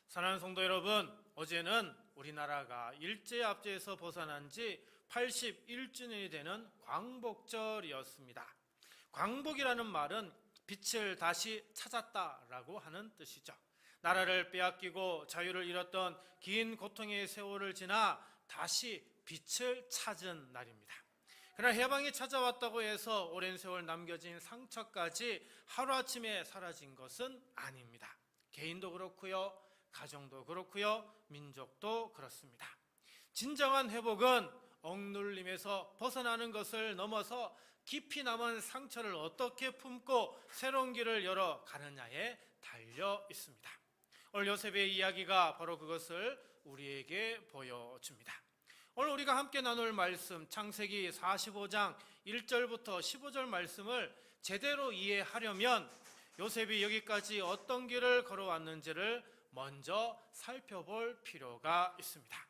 사랑하는 성도 여러분, 어제는 우리나라가 일제압제에서 벗어난 지 81주년이 되는 광복절이었습니다. 광복이라는 말은 빛을 다시 찾았다라고 하는 뜻이죠. 나라를 빼앗기고 자유를 잃었던 긴 고통의 세월을 지나 다시 빛을 찾은 날입니다. 그러나 해방이 찾아왔다고 해서 오랜 세월 남겨진 상처까지 하루아침에 사라진 것은 아닙니다. 개인도 그렇고요, 가정도 그렇고요, 민족도 그렇습니다. 진정한 회복은 억눌림에서 벗어나는 것을 넘어서 깊이 남은 상처를 어떻게 품고 새로운 길을 열어 가느냐에 달려 있습니다. 오늘 요셉의 이야기가 바로 그것을 우리에게 보여줍니다. 오늘 우리가 함께 나눌 말씀, 창세기 45장 1절부터 15절 말씀을 제대로 이해하려면 요셉이 여기까지 어떤 길을 걸어왔는지를 먼저 살펴볼 필요가 있습니다.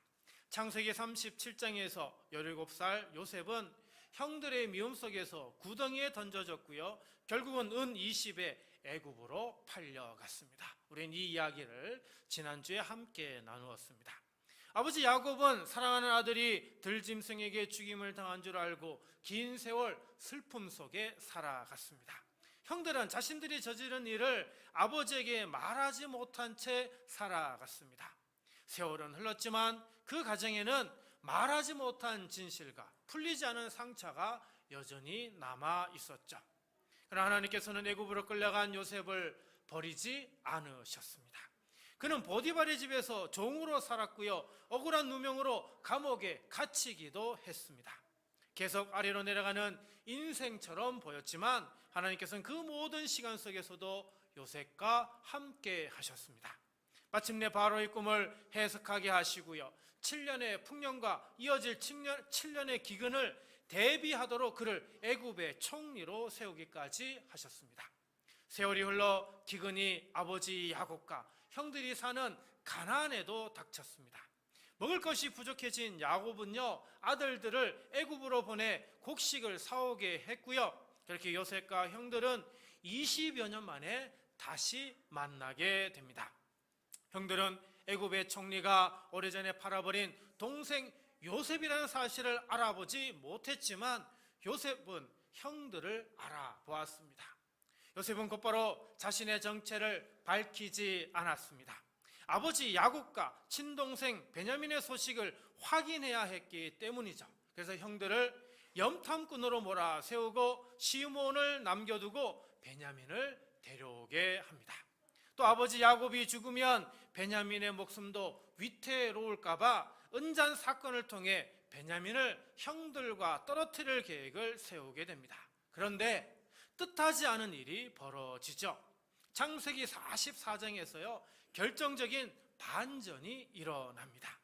창세기 37장에서 17살 요셉은 형들의 미움 속에서 구덩이에 던져졌고요, 결국은 은 20에 애굽으로 팔려갔습니다. 우리는 이 이야기를 지난주에 함께 나누었습니다. 아버지 야곱은 사랑하는 아들이 들짐승에게 죽임을 당한 줄 알고 긴 세월 슬픔 속에 살아갔습니다. 형들은 자신들이 저지른 일을 아버지에게 말하지 못한 채 살아갔습니다. 세월은 흘렀지만 그 가정에는 말하지 못한 진실과 풀리지 않은 상처가 여전히 남아 있었죠. 그러나 하나님께서는 애굽으로 끌려간 요셉을 버리지 않으셨습니다. 그는 보디발의 집에서 종으로 살았고요, 억울한 누명으로 감옥에 갇히기도 했습니다. 계속 아래로 내려가는 인생처럼 보였지만 하나님께서는 그 모든 시간 속에서도 요셉과 함께 하셨습니다. 마침내 바로의 꿈을 해석하게 하시고요, 7년의 풍년과 이어질 7년의 기근을 대비하도록 그를 애굽의 총리로 세우기까지 하셨습니다. 세월이 흘러 기근이 아버지 야곱과 형들이 사는 가나안에도 닥쳤습니다. 먹을 것이 부족해진 야곱은요, 아들들을 애굽으로 보내 곡식을 사오게 했고요, 그렇게 요셉과 형들은 20여 년 만에 다시 만나게 됩니다. 형들은 애굽의 총리가 오래전에 팔아버린 동생 요셉이라는 사실을 알아보지 못했지만 요셉은 형들을 알아보았습니다. 요셉은 곧바로 자신의 정체를 밝히지 않았습니다. 아버지 야곱과 친동생 베냐민의 소식을 확인해야 했기 때문이죠. 그래서 형들을 염탐꾼으로 몰아세우고 시므온을 남겨두고 베냐민을 데려오게 합니다. 또 아버지 야곱이 죽으면 베냐민의 목숨도 위태로울까봐 은잔 사건을 통해 베냐민을 형들과 떨어뜨릴 계획을 세우게 됩니다. 그런데 뜻하지 않은 일이 벌어지죠. 창세기 44장에서요, 결정적인 반전이 일어납니다.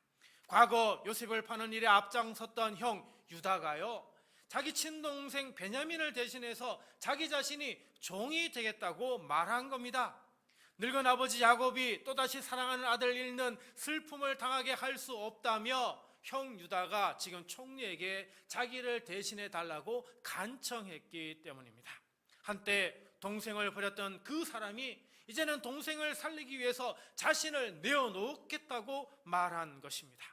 과거 요셉을 파는 일에 앞장섰던 형 유다가요, 자기 친동생 베냐민을 대신해서 자기 자신이 종이 되겠다고 말한 겁니다. 늙은 아버지 야곱이 또다시 사랑하는 아들을 잃는 슬픔을 당하게 할 수 없다며 형 유다가 지금 총리에게 자기를 대신해 달라고 간청했기 때문입니다. 한때 동생을 버렸던 그 사람이 이제는 동생을 살리기 위해서 자신을 내어놓겠다고 말한 것입니다.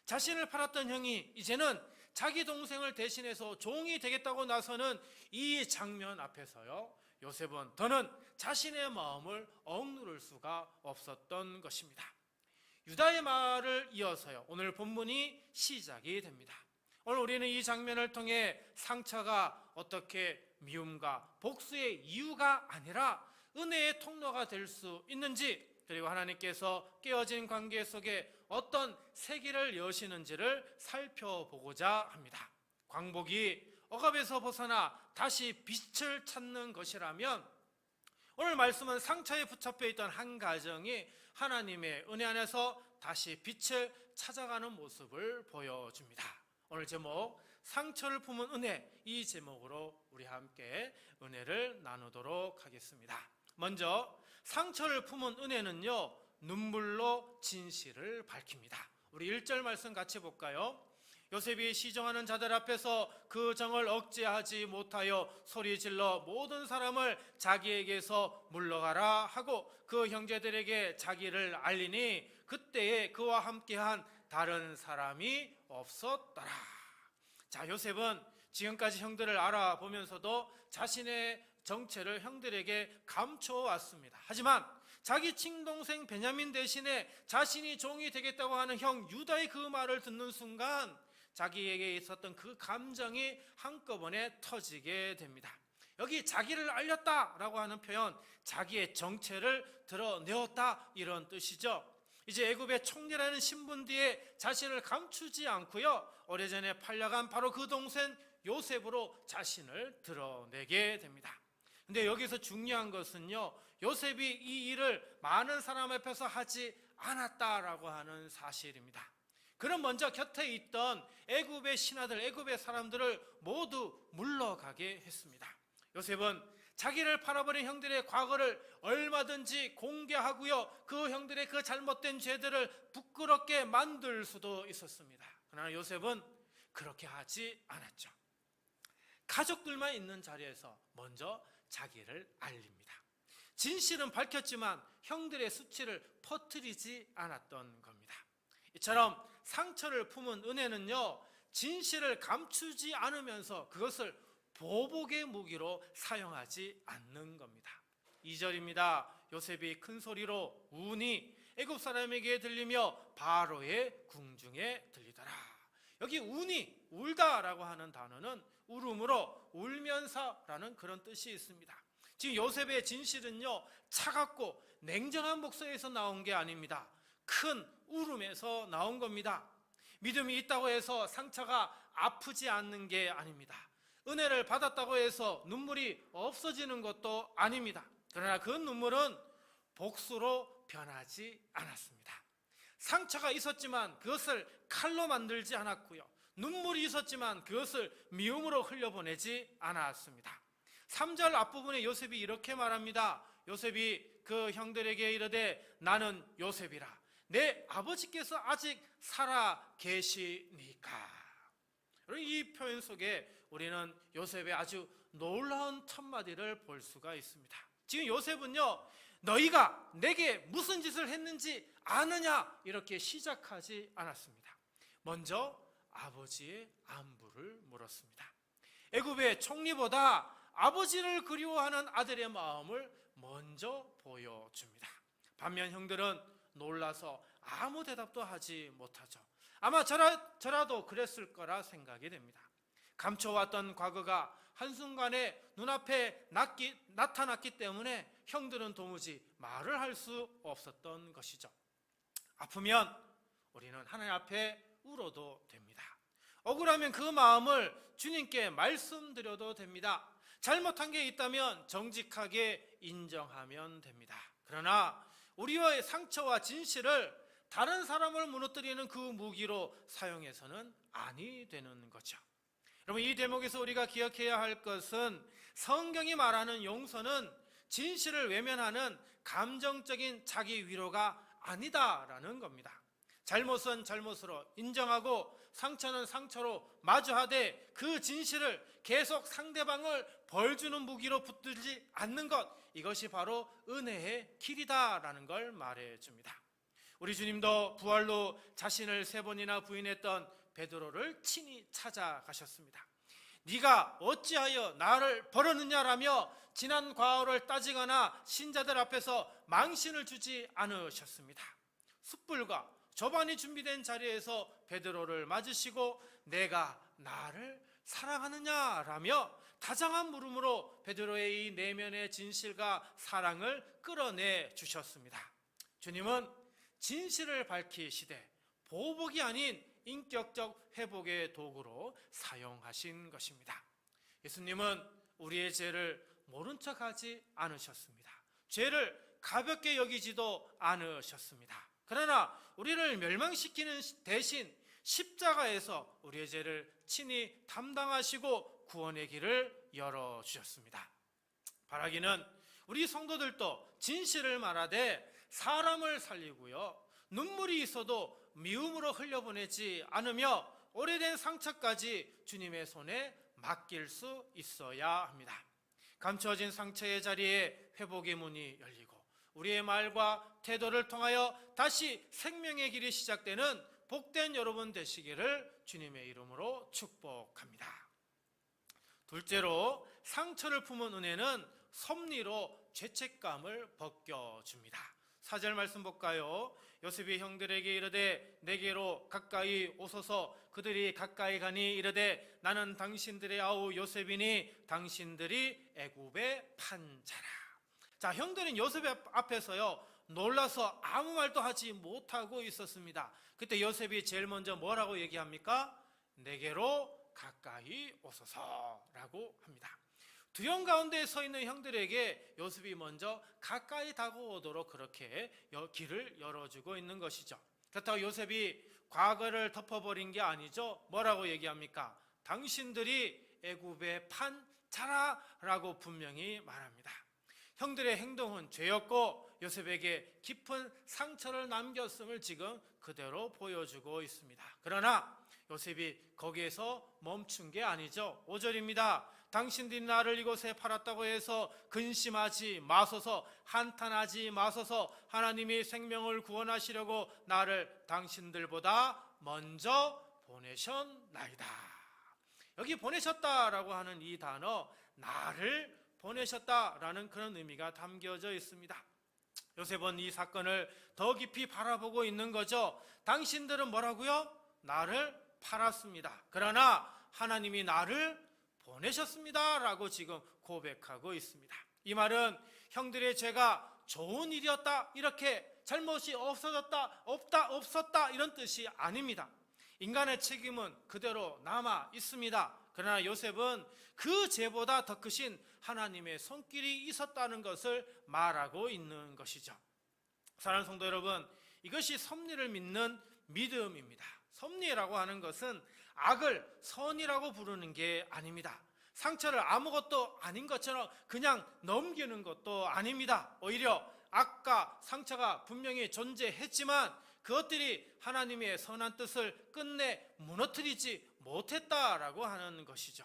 자신을 팔았던 형이 이제는 자기 동생을 대신해서 종이 되겠다고 나서는 이 장면 앞에서요, 요셉은 더는 자신의 마음을 억누를 수가 없었던 것입니다. 유다의 말을 이어서요, 오늘 본문이 시작이 됩니다. 오늘 우리는 이 장면을 통해 상처가 어떻게 미움과 복수의 이유가 아니라 은혜의 통로가 될 수 있는지, 그리고 하나님께서 깨어진 관계 속에 어떤 세기를 여시는지를 살펴보고자 합니다. 광복이 억압에서 벗어나 다시 빛을 찾는 것이라면 오늘 말씀은 상처에 붙잡혀 있던 한 가정이 하나님의 은혜 안에서 다시 빛을 찾아가는 모습을 보여줍니다. 오늘 제목, 상처를 품은 은혜, 이 제목으로 우리 함께 은혜를 나누도록 하겠습니다. 먼저 상처를 품은 은혜는요, 눈물로 진실을 밝힙니다. 우리 1절 말씀 같이 볼까요? 요셉이 시정하는 자들 앞에서 그 정을 억제하지 못하여 소리질러 모든 사람을 자기에게서 물러가라 하고 그 형제들에게 자기를 알리니 그때에 그와 함께한 다른 사람이 없었더라. 자, 요셉은 지금까지 형들을 알아보면서도 자신의 정체를 형들에게 감춰왔습니다. 하지만 자기 친동생 베냐민 대신에 자신이 종이 되겠다고 하는 형 유다의 그 말을 듣는 순간 자기에게 있었던 그 감정이 한꺼번에 터지게 됩니다. 여기 자기를 알렸다라고 하는 표현, 자기의 정체를 드러내었다 이런 뜻이죠. 이제 애굽의 총리라는 신분 뒤에 자신을 감추지 않고요, 오래전에 팔려간 바로 그 동생 요셉으로 자신을 드러내게 됩니다. 근데 여기서 중요한 것은요, 요셉이 이 일을 많은 사람 앞에서 하지 않았다라고 하는 사실입니다. 그는 먼저 곁에 있던 애굽의 신하들, 애굽의 사람들을 모두 물러가게 했습니다. 요셉은 자기를 팔아버린 형들의 과거를 얼마든지 공개하고요, 그 형들의 그 잘못된 죄들을 부끄럽게 만들 수도 있었습니다. 그러나 요셉은 그렇게 하지 않았죠. 가족들만 있는 자리에서 먼저 자기를 알립니다. 진실은 밝혔지만 형들의 수치를 퍼뜨리지 않았던 겁니다. 이처럼 상처를 품은 은혜는요, 진실을 감추지 않으면서 그것을 보복의 무기로 사용하지 않는 겁니다. 2절입니다. 요셉이 큰 소리로 우니 애굽 사람에게 들리며 바로의 궁중에 들리더라. 여기 우니, 울다라고 하는 단어는 울음으로 울면서라는 그런 뜻이 있습니다. 지금 요셉의 진실은요, 차갑고 냉정한 목소리에서 나온 게 아닙니다. 큰 울음에서 나온 겁니다. 믿음이 있다고 해서 상처가 아프지 않는 게 아닙니다. 은혜를 받았다고 해서 눈물이 없어지는 것도 아닙니다. 그러나 그 눈물은 복수로 변하지 않았습니다. 상처가 있었지만 그것을 칼로 만들지 않았고요, 눈물이 있었지만 그것을 미움으로 흘려보내지 않았습니다. 3절 앞부분에 요셉이 이렇게 말합니다. 요셉이 그 형들에게 이르되 나는 요셉이라 내 아버지께서 아직 살아 계시니까. 이 표현 속에 우리는 요셉의 아주 놀라운 첫마디를 볼 수가 있습니다. 지금 요셉은요, 너희가 내게 무슨 짓을 했는지 아느냐 이렇게 시작하지 않았습니다. 먼저 아버지의 안부를 물었습니다. 애굽의 총리보다 아버지를 그리워하는 아들의 마음을 먼저 보여줍니다. 반면 형들은 놀라서 아무 대답도 하지 못하죠. 아마 저라도 그랬을 거라 생각이 됩니다. 감춰왔던 과거가 한순간에 눈앞에 나타났기 때문에 형들은 도무지 말을 할 수 없었던 것이죠. 아프면 우리는 하나님 앞에 울어도 됩니다. 억울하면 그 마음을 주님께 말씀드려도 됩니다. 잘못한 게 있다면 정직하게 인정하면 됩니다. 그러나 우리의 상처와 진실을 다른 사람을 무너뜨리는 그 무기로 사용해서는 아니 되는 거죠. 여러분, 이 대목에서 우리가 기억해야 할 것은 성경이 말하는 용서는 진실을 외면하는 감정적인 자기 위로가 아니다라는 겁니다. 잘못은 잘못으로 인정하고 상처는 상처로 마주하되 그 진실을 계속 상대방을 벌주는 무기로 붙들지 않는 것, 이것이 바로 은혜의 길이다라는 걸 말해줍니다. 우리 주님도 부활로 자신을 3번이나 부인했던 베드로를 친히 찾아가셨습니다. 네가 어찌하여 나를 버렸느냐라며 지난 과오를 따지거나 신자들 앞에서 망신을 주지 않으셨습니다. 숯불과 저반이 준비된 자리에서 베드로를 맞으시고 내가 나를 사랑하느냐라며 다정한 물음으로 베드로의 이 내면의 진실과 사랑을 끌어내 주셨습니다. 주님은 진실을 밝히시되 보복이 아닌 인격적 회복의 도구로 사용하신 것입니다. 예수님은 우리의 죄를 모른 척하지 않으셨습니다. 죄를 가볍게 여기지도 않으셨습니다. 그러나 우리를 멸망시키는 대신 십자가에서 우리의 죄를 친히 담당하시고 구원의 길을 열어주셨습니다. 바라기는 우리 성도들도 진실을 말하되 사람을 살리고요, 눈물이 있어도 미움으로 흘려보내지 않으며 오래된 상처까지 주님의 손에 맡길 수 있어야 합니다. 감추어진 상처의 자리에 회복의 문이 열리고 우리의 말과 태도를 통하여 다시 생명의 길이 시작되는 복된 여러분 되시기를 주님의 이름으로 축복합니다. 둘째로, 상처를 품은 은혜는 섭리로 죄책감을 벗겨줍니다. 4절 말씀 볼까요? 요셉이 형들에게 이르되 내게로 가까이 오소서. 그들이 가까이 가니 이르되 나는 당신들의 아우 요셉이니 당신들이 애굽에 판 자라. 자, 형들은 요셉 앞에서요 놀라서 아무 말도 하지 못하고 있었습니다. 그때 요셉이 제일 먼저 뭐라고 얘기합니까? 내게로 가까이 오소서라고 합니다. 두려움 가운데 서 있는 형들에게 요셉이 먼저 가까이 다가오도록 그렇게 길을 열어주고 있는 것이죠. 그렇다고 요셉이 과거를 덮어버린 게 아니죠. 뭐라고 얘기합니까? 당신들이 애굽에 판 자라라고 분명히 말합니다. 형들의 행동은 죄였고 요셉에게 깊은 상처를 남겼음을 지금 그대로 보여주고 있습니다. 그러나 요셉이 거기에서 멈춘 게 아니죠. 5절입니다. 당신들이 나를 이곳에 팔았다고 해서 근심하지 마소서, 한탄하지 마소서. 하나님이 생명을 구원하시려고 나를 당신들보다 먼저 보내셨나이다. 여기 보내셨다라고 하는 이 단어, 나를 보내셨다라는 그런 의미가 담겨져 있습니다. 요셉은 이 사건을 더 깊이 바라보고 있는 거죠. 당신들은 뭐라고요? 나를 팔았습니다. 그러나 하나님이 나를 보내셨습니다 라고 지금 고백하고 있습니다. 이 말은 형들의 죄가 좋은 일이었다, 이렇게 잘못이 없었다 이런 뜻이 아닙니다. 인간의 책임은 그대로 남아 있습니다. 그러나 요셉은 그 죄보다 더 크신 하나님의 손길이 있었다는 것을 말하고 있는 것이죠. 사랑하는 성도 여러분, 이것이 섭리를 믿는 믿음입니다. 섭리라고 하는 것은 악을 선이라고 부르는 게 아닙니다. 상처를 아무것도 아닌 것처럼 그냥 넘기는 것도 아닙니다. 오히려 악과 상처가 분명히 존재했지만 그것들이 하나님의 선한 뜻을 끝내 무너뜨리지 못했다라고 하는 것이죠.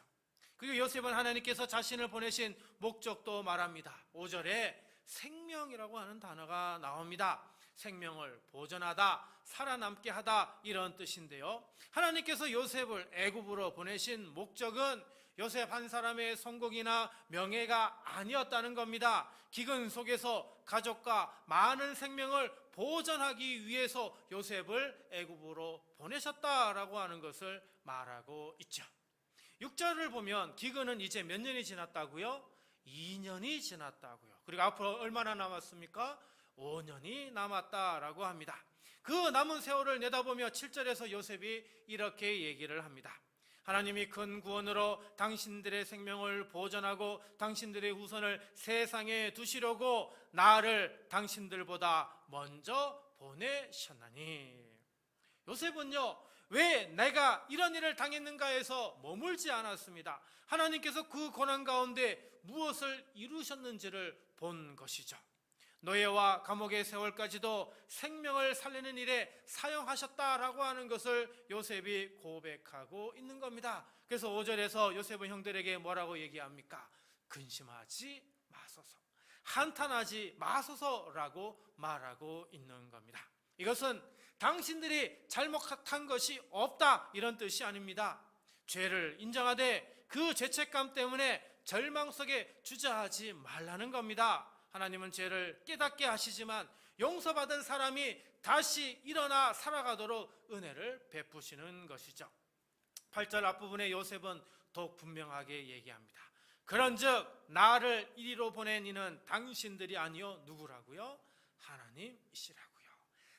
그리고 요셉은 하나님께서 자신을 보내신 목적도 말합니다. 5절에 생명이라고 하는 단어가 나옵니다. 생명을 보존하다, 살아남게 하다, 이런 뜻인데요. 하나님께서 요셉을 애굽으로 보내신 목적은 요셉 한 사람의 성공이나 명예가 아니었다는 겁니다. 기근 속에서 가족과 많은 생명을 보존하기 위해서 요셉을 애굽으로 보내셨다라고 하는 것을 말하고 있죠. 6절을 보면 기근은 이제 몇 년이 지났다고요? 2년이 지났다고요. 그리고 앞으로 얼마나 남았습니까? 5년이 남았다라고 합니다. 그 남은 세월을 내다보며 7절에서 요셉이 이렇게 얘기를 합니다. 하나님이 큰 구원으로 당신들의 생명을 보존하고 당신들의 후손을 세상에 두시려고 나를 당신들보다 먼저 보내셨나니. 요셉은요, 왜 내가 이런 일을 당했는가 해서 머물지 않았습니다. 하나님께서 그 고난 가운데 무엇을 이루셨는지를 본 것이죠. 노예와 감옥의 세월까지도 생명을 살리는 일에 사용하셨다라고 하는 것을 요셉이 고백하고 있는 겁니다. 그래서 5절에서 요셉은 형들에게 뭐라고 얘기합니까? 근심하지 마소서, 한탄하지 마소서라고 말하고 있는 겁니다. 이것은 당신들이 잘못한 것이 없다, 이런 뜻이 아닙니다. 죄를 인정하되 그 죄책감 때문에 절망 속에 주저하지 말라는 겁니다. 하나님은 죄를 깨닫게 하시지만 용서받은 사람이 다시 일어나 살아가도록 은혜를 베푸시는 것이죠. 8절 앞부분에 요셉은 더욱 분명하게 얘기합니다. 그런즉 나를 이리로 보낸 이는 당신들이 아니요 누구라고요? 하나님이시라고요.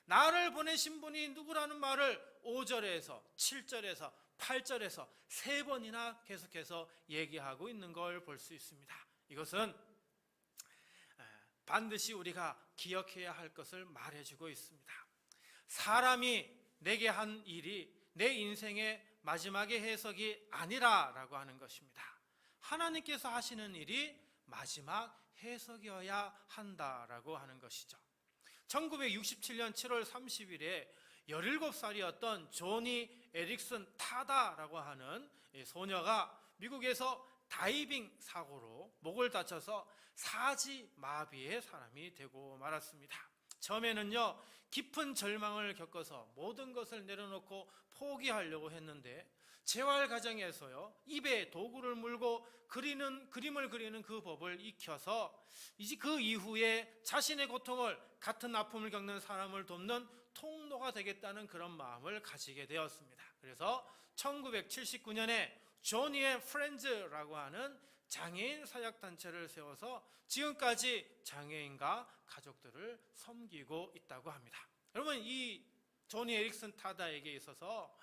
나를 보내신 분이 누구라는 말을 5절에서 7절에서 8절에서 3번이나 계속해서 얘기하고 있는 걸 볼 수 있습니다. 이것은 반드시 우리가 기억해야 할 것을 말해주고 있습니다. 사람이 내게 한 일이 내 인생의 마지막의 해석이 아니라라고 하는 것입니다. 하나님께서 하시는 일이 마지막 해석이어야 한다라고 하는 것이죠. 1967년 7월 30일에 17살이었던 조니 에릭슨 타다라고 하는 소녀가 미국에서 다이빙 사고로 목을 다쳐서 사지마비의 사람이 되고 말았습니다. 처음에는요, 깊은 절망을 겪어서 모든 것을 내려놓고 포기하려고 했는데 재활 과정에서요, 입에 도구를 물고 그림을 그리는 그 법을 익혀서 이제 그 이후에 자신의 고통을, 같은 아픔을 겪는 사람을 돕는 통로가 되겠다는 그런 마음을 가지게 되었습니다. 그래서 1979년에 조니의 프렌즈라고 하는 장애인 사역단체를 세워서 지금까지 장애인과 가족들을 섬기고 있다고 합니다. 여러분, 이 조니 에릭슨 타다에게 있어서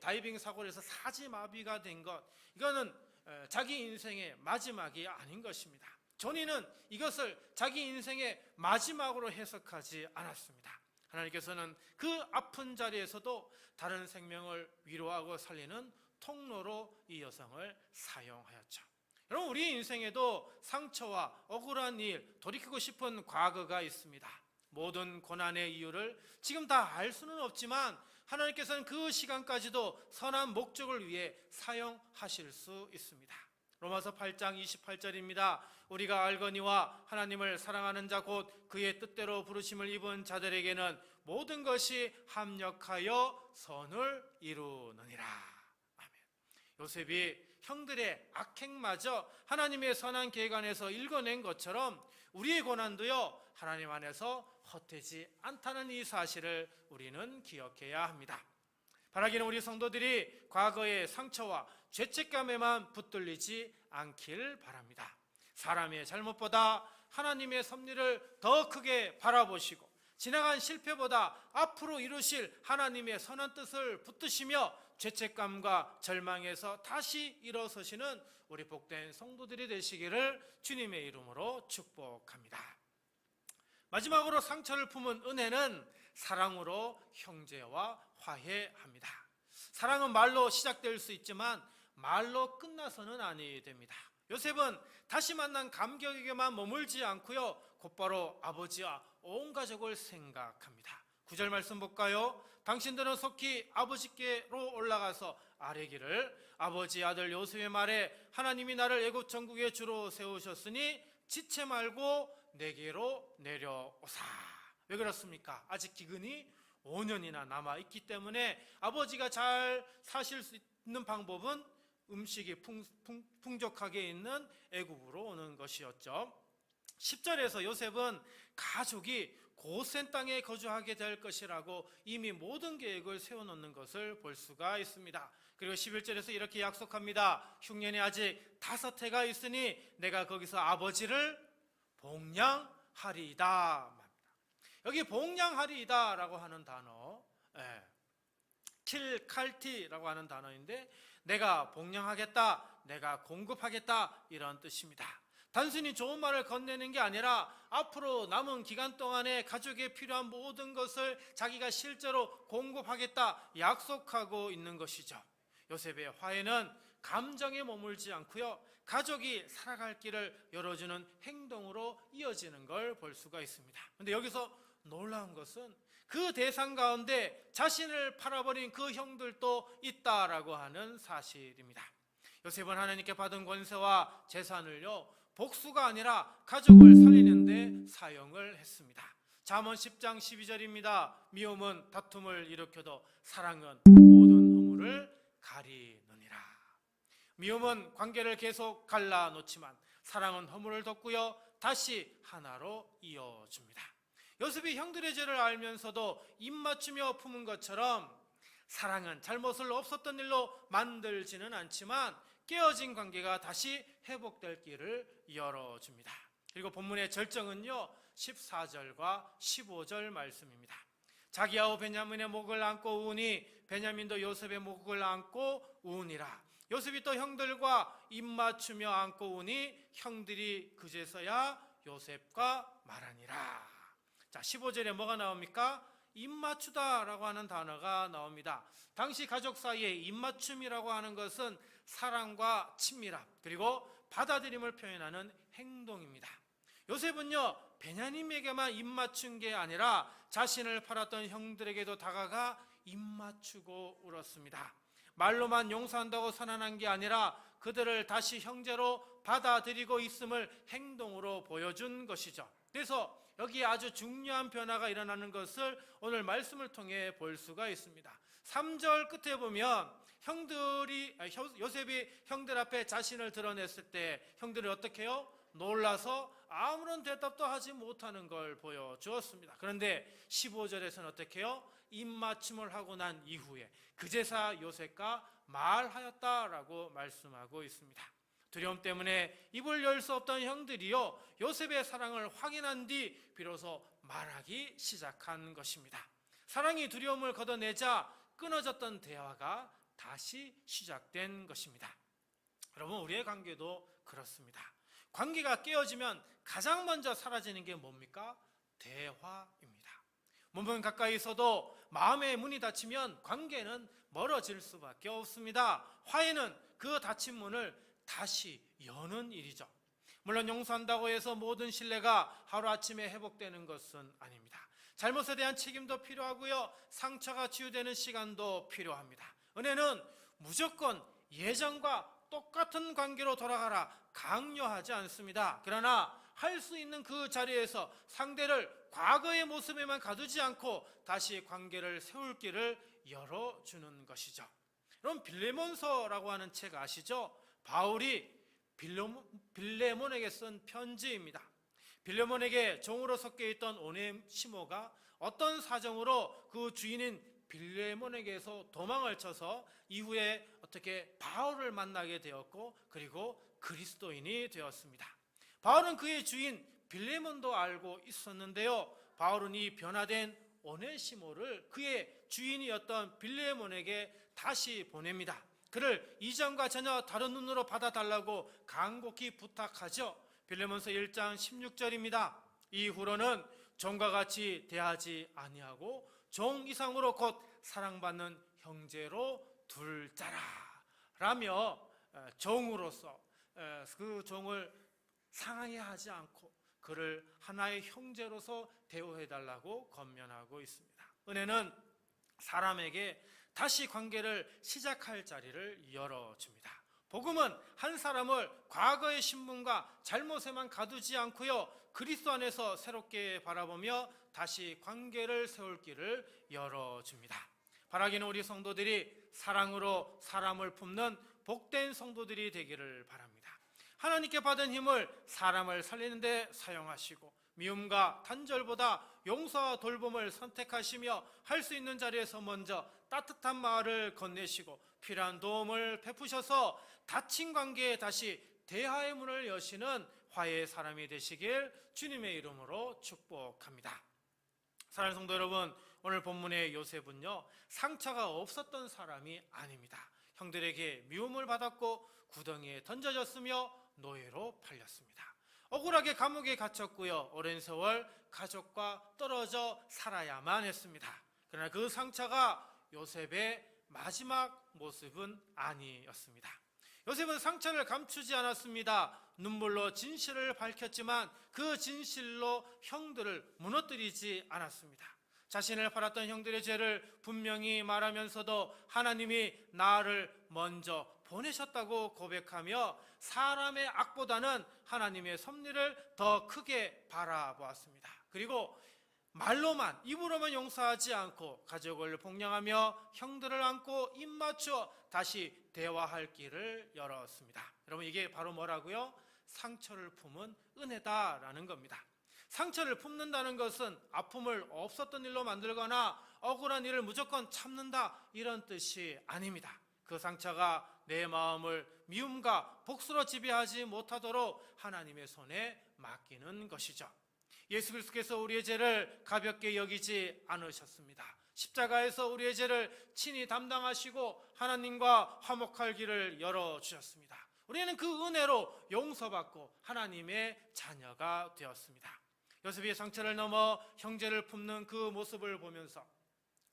다이빙 사고를 해서 사지마비가 된 것, 이거는 자기 인생의 마지막이 아닌 것입니다. 조니는 이것을 자기 인생의 마지막으로 해석하지 않았습니다. 하나님께서는 그 아픈 자리에서도 다른 생명을 위로하고 살리는 통로로 이 여성을 사용하였죠. 여러분, 우리 인생에도 상처와 억울한 일, 돌이키고 싶은 과거가 있습니다. 모든 고난의 이유를 지금 다 알 수는 없지만 하나님께서는 그 시간까지도 선한 목적을 위해 사용하실 수 있습니다. 로마서 8장 28절입니다. 우리가 알거니와 하나님을 사랑하는 자 곧 그의 뜻대로 부르심을 입은 자들에게는 모든 것이 합력하여 선을 이루느니라. 아멘. 요셉이 형들의 악행마저 하나님의 선한 계획 안에서 읽어낸 것처럼 우리의 고난도요, 하나님 안에서 헛되지 않다는 이 사실을 우리는 기억해야 합니다. 바라기는 우리 성도들이 과거의 상처와 죄책감에만 붙들리지 않길 바랍니다. 사람의 잘못보다 하나님의 섭리를 더 크게 바라보시고 지나간 실패보다 앞으로 이루실 하나님의 선한 뜻을 붙드시며 죄책감과 절망에서 다시 일어서시는 우리 복된 성도들이 되시기를 주님의 이름으로 축복합니다. 마지막으로 상처를 품은 은혜는 사랑으로 형제와 화해합니다. 사랑은 말로 시작될 수 있지만 말로 끝나서는 아니 됩니다. 요셉은 다시 만난 감격에게만 머물지 않고요, 곧바로 아버지와 온 가족을 생각합니다. 9절 말씀 볼까요? 당신들은 속히 아버지께로 올라가서 아뢰기를 아버지 아들 요셉의 말에 하나님이 나를 애굽 전국의 주로 세우셨으니 지체 말고 내게로 내려오사. 왜 그렇습니까? 아직 기근이 5년이나 남아있기 때문에 아버지가 잘 사실 수 있는 방법은 음식이 풍족하게 있는 애굽으로 오는 것이었죠. 10절에서 요셉은 가족이 고센 땅에 거주하게 될 것이라고 이미 모든 계획을 세워놓는 것을 볼 수가 있습니다. 그리고 11절에서 이렇게 약속합니다. 흉년이 아직 5해가 있으니 내가 거기서 아버지를 복량하리이다. 여기 복량하리이다 라고 하는 단어, 킬칼티라고 하는 단어인데 내가 복량하겠다, 내가 공급하겠다, 이런 뜻입니다. 단순히 좋은 말을 건네는 게 아니라 앞으로 남은 기간 동안에 가족에 필요한 모든 것을 자기가 실제로 공급하겠다 약속하고 있는 것이죠. 요셉의 화해는 감정에 머물지 않고요, 가족이 살아갈 길을 열어주는 행동으로 이어지는 걸 볼 수가 있습니다. 그런데 여기서 놀라운 것은 그 대상 가운데 자신을 팔아버린 그 형들도 있다라고 하는 사실입니다. 요셉은 하나님께 받은 권세와 재산을요, 복수가 아니라 가족을 살리는 데 사용을 했습니다. 잠언 10장 12절입니다. 미움은 다툼을 일으켜도 사랑은 모든 허물을 가리느니라. 미움은 관계를 계속 갈라놓지만 사랑은 허물을 덮고요, 다시 하나로 이어줍니다. 요셉이 형들의 죄를 알면서도 입맞추며 품은 것처럼 사랑은 잘못을 없었던 일로 만들지는 않지만 깨어진 관계가 다시 회복될 길을 열어줍니다. 그리고 본문의 절정은요, 14절과 15절 말씀입니다. 자기 아우 베냐민의 목을 안고 우니 베냐민도 요셉의 목을 안고 우니라. 요셉이 또 형들과 입맞추며 안고 우니 형들이 그제서야 요셉과 말하니라. 자, 15절에 뭐가 나옵니까? 입맞추다라고 하는 단어가 나옵니다. 당시 가족 사이에 입맞춤이라고 하는 것은 사랑과 친밀함 그리고 받아들임을 표현하는 행동입니다. 요셉은요, 베냐민에게만 입맞춘 게 아니라 자신을 팔았던 형들에게도 다가가 입맞추고 울었습니다. 말로만 용서한다고 선언한 게 아니라 그들을 다시 형제로 받아들이고 있음을 행동으로 보여준 것이죠. 그래서 여기에 아주 중요한 변화가 일어나는 것을 오늘 말씀을 통해 볼 수가 있습니다. 3절 끝에 보면 요셉이 형들 앞에 자신을 드러냈을 때 형들이 어떻게 해요? 놀라서 아무런 대답도 하지 못하는 걸 보여주었습니다. 그런데 15절에서는 어떻게 해요? 입맞춤을 하고 난 이후에 그제사 요셉과 말하였다라고 말씀하고 있습니다. 두려움 때문에 입을 열 수 없던 형들이요, 요셉의 사랑을 확인한 뒤 비로소 말하기 시작한 것입니다. 사랑이 두려움을 걷어내자 끊어졌던 대화가 다시 시작된 것입니다. 여러분, 우리의 관계도 그렇습니다. 관계가 깨어지면 가장 먼저 사라지는 게 뭡니까? 대화입니다. 몸은 가까이 있어도 마음의 문이 닫히면 관계는 멀어질 수밖에 없습니다. 화해는 그 닫힌 문을 다시 여는 일이죠. 물론 용서한다고 해서 모든 신뢰가 하루아침에 회복되는 것은 아닙니다. 잘못에 대한 책임도 필요하고요, 상처가 치유되는 시간도 필요합니다. 은혜는 무조건 예전과 똑같은 관계로 돌아가라 강요하지 않습니다. 그러나 할 수 있는 그 자리에서 상대를 과거의 모습에만 가두지 않고 다시 관계를 세울 길을 열어주는 것이죠. 여러분, 빌레몬서라고 하는 책 아시죠? 바울이 빌레몬에게 쓴 편지입니다. 빌레몬에게 종으로 섞여 있던 오네시모가 어떤 사정으로 그 주인인 빌레몬에게서 도망을 쳐서 이후에 어떻게 바울을 만나게 되었고, 그리고 그리스도인이 되었습니다. 바울은 그의 주인 빌레몬도 알고 있었는데요, 바울은 이 변화된 오네시모를 그의 주인이었던 빌레몬에게 다시 보냅니다. 그를 이전과 전혀 다른 눈으로 받아달라고 간곡히 부탁하죠. 빌레몬서 1장 16절입니다. 이후로는 종과 같이 대하지 아니하고 종 이상으로 곧 사랑받는 형제로 둘 자라 라며 종으로서 그 종을 상하게 하지 않고 그를 하나의 형제로서 대우해달라고 권면하고 있습니다. 은혜는 사람에게 다시 관계를 시작할 자리를 열어줍니다. 복음은 한 사람을 과거의 신분과 잘못에만 가두지 않고요, 그리스도 안에서 새롭게 바라보며 다시 관계를 세울 길을 열어줍니다. 바라기는 우리 성도들이 사랑으로 사람을 품는 복된 성도들이 되기를 바랍니다. 하나님께 받은 힘을 사람을 살리는 데 사용하시고 미움과 단절보다 용서와 돌봄을 선택하시며 할 수 있는 자리에서 먼저 따뜻한 말을 건네시고 필요한 도움을 베푸셔서 닫힌 관계에 다시 대화의 문을 여시는 화해의 사람이 되시길 주님의 이름으로 축복합니다. 사랑하는 성도 여러분, 오늘 본문의 요셉은요, 상처가 없었던 사람이 아닙니다. 형들에게 미움을 받았고 구덩이에 던져졌으며 노예로 팔렸습니다. 억울하게 감옥에 갇혔고요, 오랜 세월 가족과 떨어져 살아야만 했습니다. 그러나 그 상처가 요셉의 마지막 모습은 아니었습니다. 요셉은 상처를 감추지 않았습니다. 눈물로 진실을 밝혔지만 그 진실로 형들을 무너뜨리지 않았습니다. 자신을 팔았던 형들의 죄를 분명히 말하면서도 하나님이 나를 먼저 보내셨다고 고백하며 사람의 악보다는 하나님의 섭리를 더 크게 바라보았습니다. 그리고 말로만, 입으로만 용서하지 않고 가족을 복양하며 형들을 안고 입맞춰 다시 대화할 길을 열었습니다. 여러분, 이게 바로 뭐라고요? 상처를 품은 은혜다라는 겁니다. 상처를 품는다는 것은 아픔을 없었던 일로 만들거나 억울한 일을 무조건 참는다, 이런 뜻이 아닙니다. 그 상처가 내 마음을 미움과 복수로 지배하지 못하도록 하나님의 손에 맡기는 것이죠. 예수 그리스도께서 우리의 죄를 가볍게 여기지 않으셨습니다. 십자가에서 우리의 죄를 친히 담당하시고 하나님과 화목할 길을 열어주셨습니다. 우리는 그 은혜로 용서받고 하나님의 자녀가 되었습니다. 요셉이 상처를 넘어 형제를 품는 그 모습을 보면서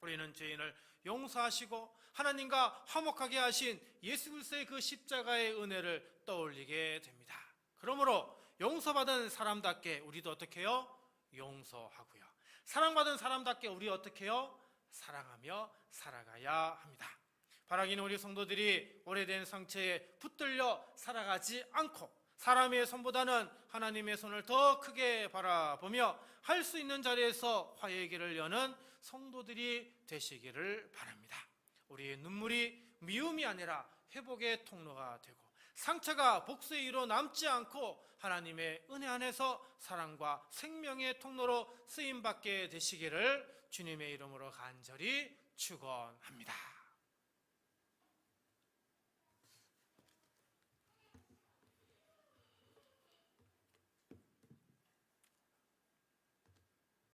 우리는 죄인을 용서하시고 하나님과 화목하게 하신 예수 그리스도의 그 십자가의 은혜를 떠올리게 됩니다. 그러므로 용서받은 사람답게 우리도 어떻게 해요? 용서하고요. 사랑받은 사람답게 우리 어떻게 해요? 사랑하며 살아가야 합니다. 바라기는 우리 성도들이 오래된 상처에 붙들려 살아가지 않고 사람의 손보다는 하나님의 손을 더 크게 바라보며 할 수 있는 자리에서 화해의 길을 여는 성도들이 되시기를 바랍니다. 우리의 눈물이 미움이 아니라 회복의 통로가 되고 상처가 복수의 이로 남지 않고 하나님의 은혜 안에서 사랑과 생명의 통로로 쓰임받게 되시기를 주님의 이름으로 간절히 축원합니다.